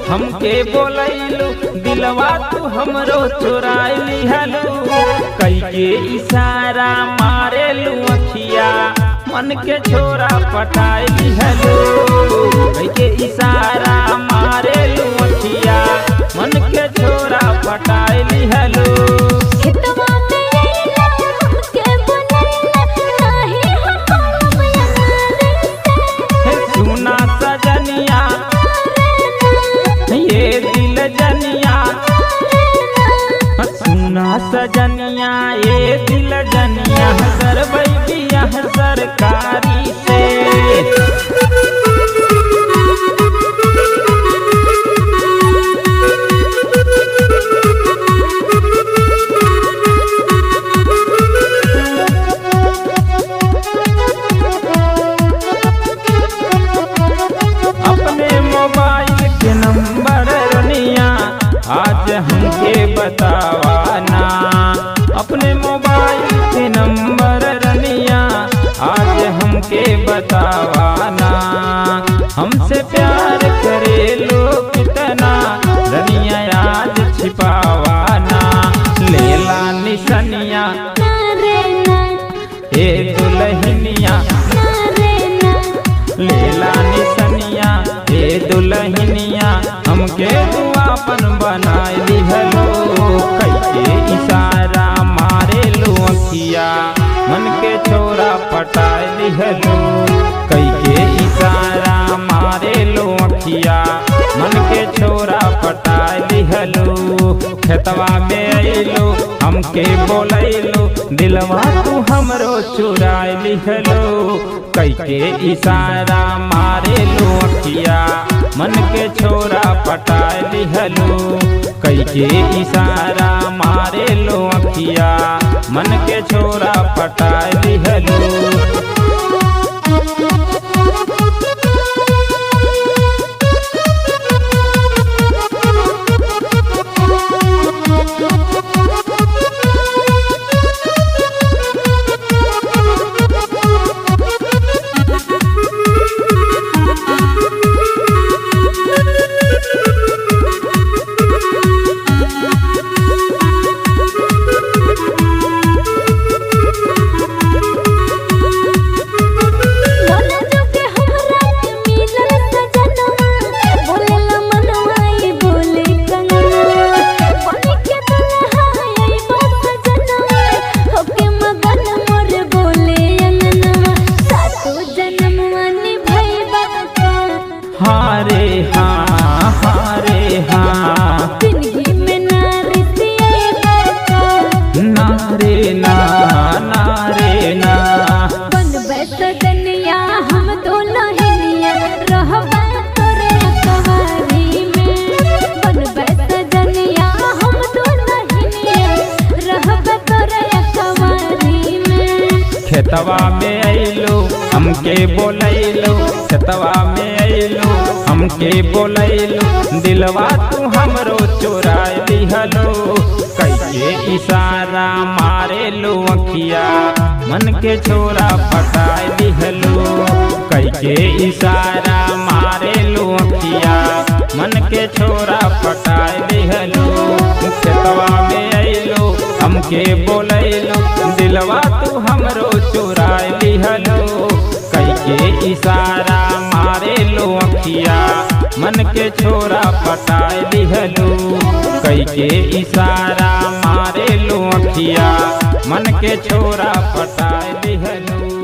हमके बोलैलू दिलवा तू हमरो चुराई लिहलू कई के इशारा मारेलू अखिया मन के छोरा पटाई लिहलू कई के इशारा मारेलू अखिया मन के छोरा पटाई लिहलू सुना सजनिया ये दिल जनिया सुना सजनिया ये दिल जनिया करबै बियाह सरकारी से अपने मोबाइल के नंबर रनिया आज हमके बतावाना अपने मोबाइल के नंबर रनिया आज हमके बतावाना हमसे प्यार करे लो कितना रनिया आज छिपावाना लेला निसनिया ए दुल्हनिया लेला निसनिया ए दुल्हनिया हमके दुआपन बनाए लिहलो कई के इशारा मारे लो अखिया मन के छोरा पटाए लिहलो कई के इशारा मारे लो अखिया मन के छोरा पटाए लिहलो खेतवा में अइलो हमके बोलैलो दिलवा तू हमरो चुराए लिहलो कई के इशारा मारे लो अखिया मन के छोरा पटाए लिहलो कई के इशारा मारे लो अखिया मन के छोरा पटाए लिहलो हारे हाँ हारे हाँ नारे ना नारे ना सजनिया हम दोनों हिरिया रहबा तोरे कवारी में बनबे सजनिया हम दोनों हिरिया रहबा तोरे कवारी में खेतवा में अइलो हमके बोलैलो खेतवा में अइलो हमके बोलैलो दिलवा तू हमरो चुराए लिहलो कई के इशारा मारे लो अखिया मन के छोरा पटाए लिहलो कई के इशारा मारे लो अखिया मन के छोरा पटाए लिहलो खेतवा में अइलो हमके बोलैलो दिलवा तू हमरो चुराए लिहलो कई के इशारा मारे लो अखिया मन के छोरा पटाए लिहलो कई के इशारा मारे लो अखिया मन के छोरा पटाए लिहलो।